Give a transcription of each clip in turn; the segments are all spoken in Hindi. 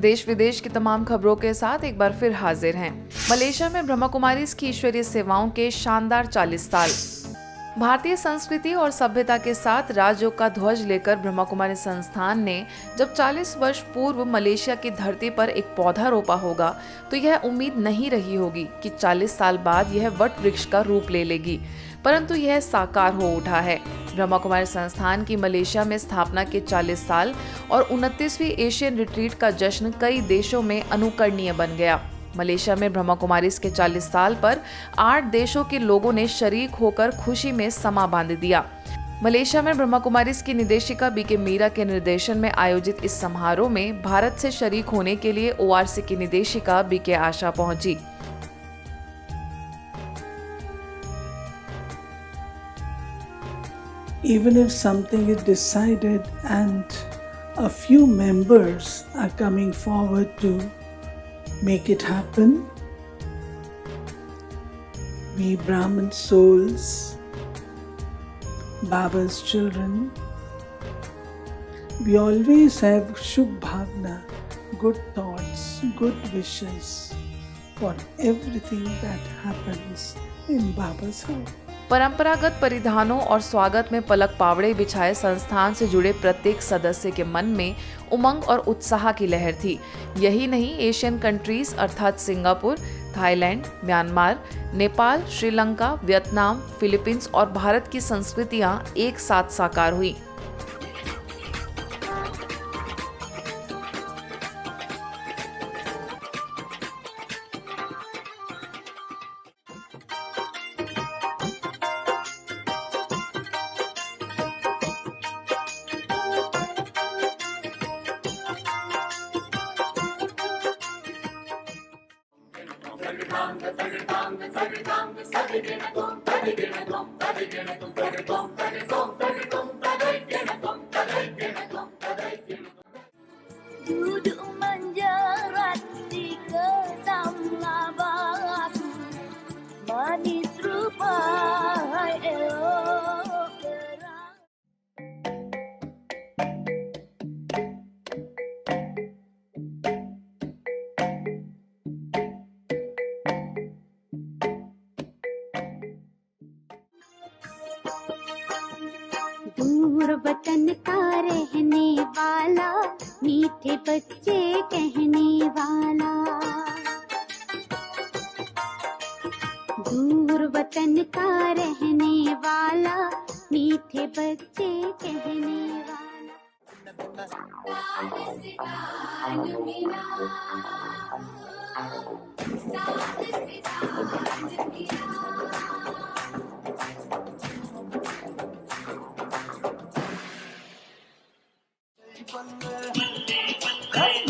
देश विदेश की तमाम खबरों के साथ एक बार फिर हाजिर हैं। मलेशिया में ब्रह्मा कुमारीज की ईश्वरीय सेवाओं के शानदार 40 साल। भारतीय संस्कृति और सभ्यता के साथ राजयोग का ध्वज लेकर ब्रह्मा कुमारी संस्थान ने जब 40 वर्ष पूर्व मलेशिया की धरती पर एक पौधा रोपा होगा, तो यह उम्मीद नहीं रही होगी कि 40 साल बाद यह वट वृक्ष का रूप ले लेगी, परंतु यह साकार हो उठा है। ब्रह्मा कुमारी संस्थान की मलेशिया में स्थापना के 40 साल और 29वीं एशियन रिट्रीट का जश्न कई देशों में अनुकरणीय बन गया। मलेशिया में ब्रह्मा कुमारीज के 40 साल पर 8 देशों के लोगों ने शरीक होकर खुशी में समा बांध दिया। मलेशिया में ब्रह्मा कुमारीज की निदेशिका बीके मीरा के निर्देशन में आयोजित इस समारोह में भारत से शरीक होने के लिए ओआरसी की निदेशिका बीके आशा पहुंची। Even if something is decided and a few members are coming forward to make it happen, we Brahmin souls, Baba's children, we always have Shubh Bhavna, good thoughts, good wishes for everything that happens in Baba's house. परंपरागत परिधानों और स्वागत में पलक पावड़े बिछाए संस्थान से जुड़े प्रत्येक सदस्य के मन में उमंग और उत्साह की लहर थी। यही नहीं, एशियन कंट्रीज अर्थात Singapore, Thailand, Myanmar, Nepal, Sri Lanka, Vietnam, Philippines और भारत की संस्कृतियां एक साथ साकार हुई। Duduk menjerat di kedam labatu, manis rupa hai elok gerang. दूर वतन का रहने वाला, मीठे बच्चे कहने वाला। दूर वतन का रहने वाला, मीठे बच्चे कहने वाला।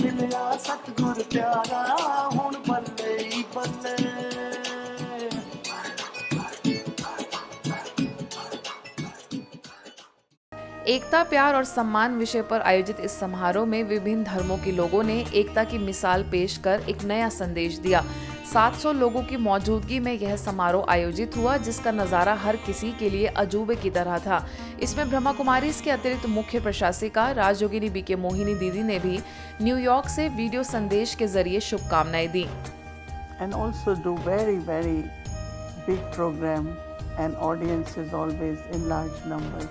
मिलिया सतगुर प्यारा हुण बल्ले ही बल्ले। एकता, प्यार और सम्मान विषय पर आयोजित इस समारोह में विभिन्न धर्मों के लोगों ने एकता की मिसाल पेश कर एक नया संदेश दिया। 700 लोगों की मौजूदगी में यह समारोह आयोजित हुआ, जिसका नजारा हर किसी के लिए अजूबे की तरह था। इसमें ब्रह्मा कुमारीज के अतिरिक्त मुख्य प्रशासिका राजयोगिनी बीके मोहिनी दीदी ने भी न्यूयॉर्क से वीडियो संदेश के जरिए शुभकामनाएं दी। And also do very big program and audience is always in large numbers.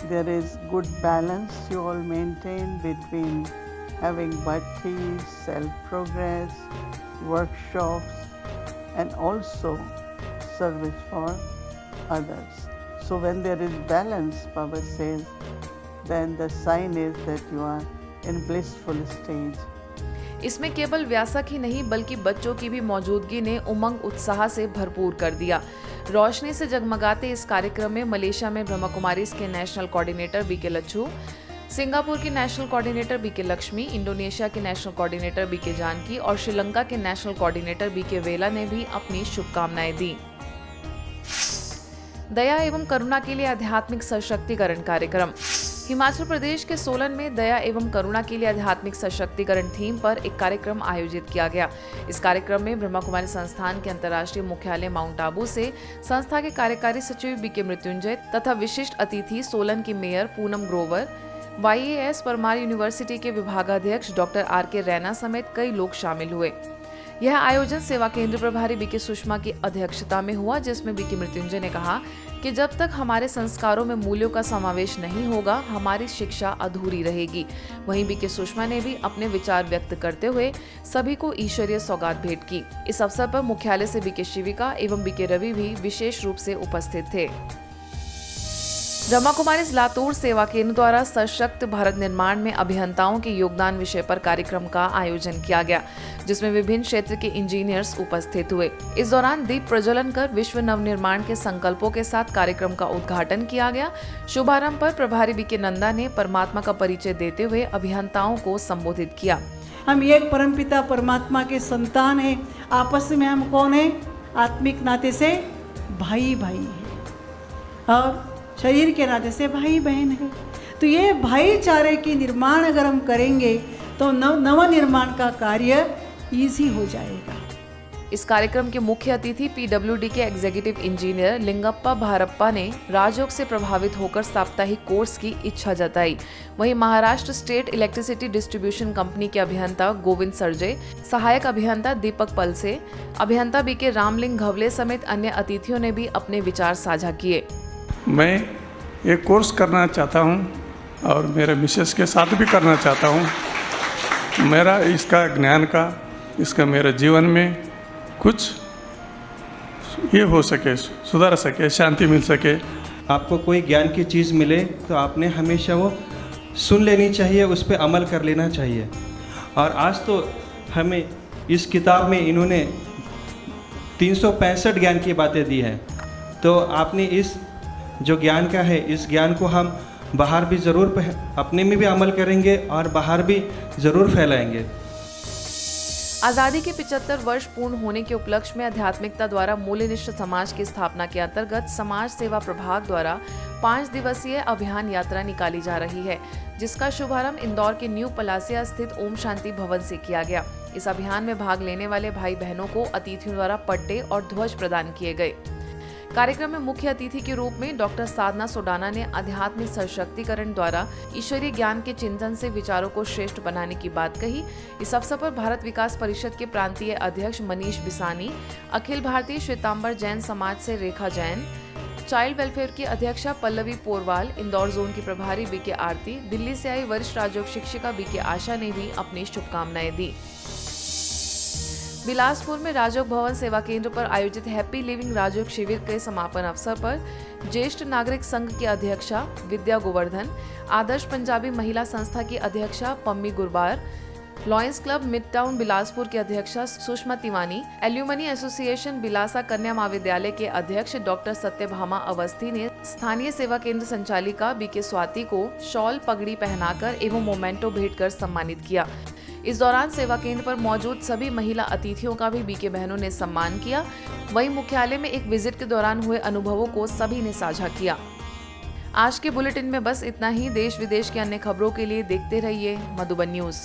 There is good balance you all maintain between having bhattis, self-progress, workshops and also service for others. So when there is balance, Baba says, then the sign is that you are in blissful stage. इसमें केवल व्यासक ही नहीं बल्कि बच्चों की भी मौजूदगी ने उमंग उत्साह से भरपूर कर दिया। रोशनी से जगमगाते इस कार्यक्रम में मलेशिया में ब्रह्मा कुमारीज के national coordinator BK Lachhu, Singapore की national coordinator BK Lakshmi, Indonesia के नेशनल कोऑर्डिनेटर बीके जानकी और श्रीलंका के नेशनल कोऑर्डिनेटर बीके वेला ने भी अपनी शुभकामनाएं दी। दया एवं करुणा के लिए आध्यात्मिक सशक्तिकरण कार्यक्रम। हिमाचल प्रदेश के सोलन में दया एवं करुणा के लिए आध्यात्मिक सशक्तिकरण थीम पर एक कार्यक्रम आयोजित किया गया। इस कार्यक्रम में ब्रह्मा कुमारी संस्थान के अंतर्राष्ट्रीय मुख्यालय माउंट आबू से संस्था के कार्यकारी सचिव बीके मृत्युंजय तथा विशिष्ट अतिथि सोलन की mayor Poonam Grover, YAS Parmar university के विभागाध्यक्ष डॉक्टर RK रैना समेत कई लोग शामिल हुए। यह आयोजन सेवा केंद्र प्रभारी बीके सुषमा की अध्यक्षता में हुआ, जिसमें बीके मृत्युंजय ने कहा कि जब तक हमारे संस्कारों में मूल्यों का समावेश नहीं होगा, हमारी शिक्षा अधूरी रहेगी। वहीं बीके सुषमा ने भी अपने विचार व्यक्त करते हुए सभी को ईश्वरीय सौगात भेंट की। इस अवसर पर मुख्यालय से बीके शिविका एवं बीके रवि भी विशेष रूप से उपस्थित थे। ब्रह्मा कुमारीज लातूर सेवा केंद्र द्वारा सशक्त भारत निर्माण में अभियंताओं के योगदान विषय पर कार्यक्रम का आयोजन किया गया, जिसमें विभिन्न क्षेत्र के इंजीनियर्स उपस्थित हुए। इस दौरान दीप प्रज्वलन कर विश्व नवनिर्माण के संकल्पों के साथ कार्यक्रम का उद्घाटन किया गया। शुभारंभ पर प्रभारी बीके नंदा ने परमात्मा का परिचय देते हुए अभियंताओं को संबोधित किया। हम एक परमपिता परमात्मा के संतान हैं। आपस में हम कौन है? आत्मिक नाते से भाई भाई है और शरीर के नाते से भाई बहन है। तो ये भाईचारे की निर्माण अगर हम करेंगे तो नव निर्माण का कार्य इजी हो जाएगा। इस कार्यक्रम के मुख्य अतिथि PWD के एग्जीक्यूटिव इंजीनियर लिंगप्पा भारप्पा ने राजयोग से प्रभावित होकर साप्ताहिक कोर्स की इच्छा जताई। वहीं Maharashtra state electricity distribution company के अभियंता गोविंद सरजे, सहायक अभियंता दीपक पलसे, अभियंता बीके रामलिंग घवले समेत अन्य अतिथियों ने भी अपने विचार साझा किए। मैं एक कोर्स करना चाहता हूं और मेरे मिसेस के साथ भी करना चाहता हूं। मेरा इसका ज्ञान का, इसका मेरे जीवन में कुछ ये हो सके, सुधार सके, शांति मिल सके। आपको कोई ज्ञान की चीज़ मिले तो आपने हमेशा वो सुन लेनी चाहिए, उस पर अमल कर लेना चाहिए। और आज तो हमें इस किताब में इन्होंने 365 ज्ञान की बातें दी हैं, तो आपने इस जो ज्ञान का है, इस ज्ञान को हम बाहर भी ज़रूर अपने में भी अमल करेंगे और बाहर भी ज़रूर फैलाएंगे। आज़ादी के 75 वर्ष पूर्ण होने के उपलक्ष्य में आध्यात्मिकता द्वारा मूल्यनिष्ठ समाज की स्थापना के अंतर्गत समाज सेवा प्रभाग द्वारा 5 दिवसीय अभियान यात्रा निकाली जा रही है, जिसका शुभारंभ इंदौर के न्यू पलासिया स्थित ओम शांति भवन से किया गया। इस अभियान में भाग लेने वाले भाई बहनों को अतिथियों द्वारा पट्टे और ध्वज प्रदान किए गए। कार्यक्रम में मुख्य अतिथि के रूप में डॉक्टर साधना सोडाना ने आध्यात्मिक सशक्तिकरण द्वारा ईश्वरीय ज्ञान के चिंतन से विचारों को श्रेष्ठ बनाने की बात कही। इस अवसर पर भारत विकास परिषद के प्रांतीय अध्यक्ष मनीष बिसानी, अखिल भारतीय श्वेतांबर जैन समाज से रेखा जैन, चाइल्ड वेलफेयर की अध्यक्षा पल्लवी पोरवाल, इंदौर जोन की प्रभारी बीके आरती, दिल्ली से आई वरिष्ठ राजयोग शिक्षिका बीके आशा ने भी अपनी शुभकामनाएं दी। बिलासपुर में राजयोग भवन सेवा केंद्र पर आयोजित हैप्पी लिविंग राजयोग शिविर के समापन अवसर पर ज्येष्ठ नागरिक संघ की अध्यक्षा विद्या गोवर्धन, आदर्श पंजाबी महिला संस्था की अध्यक्षा Pammi Gurbar, lions club mid town Bilaspur की अध्यक्षा सुषमा तिवानी, एल्यूमनी एसोसिएशन बिलासा कन्या महाविद्यालय के अध्यक्ष डॉक्टर सत्यभामा अवस्थी ने स्थानीय सेवा केंद्र संचालिका बीके स्वाति को शॉल पगड़ी पहनाकर एवं मोमेंटो भेंट कर सम्मानित किया। इस दौरान सेवा केंद्र पर मौजूद सभी महिला अतिथियों का भी बीके बहनों ने सम्मान किया। वहीं मुख्यालय में एक विजिट के दौरान हुए अनुभवों को सभी ने साझा किया। आज के बुलेटिन में बस इतना ही। देश विदेश की अन्य खबरों के लिए देखते रहिए मधुबन न्यूज।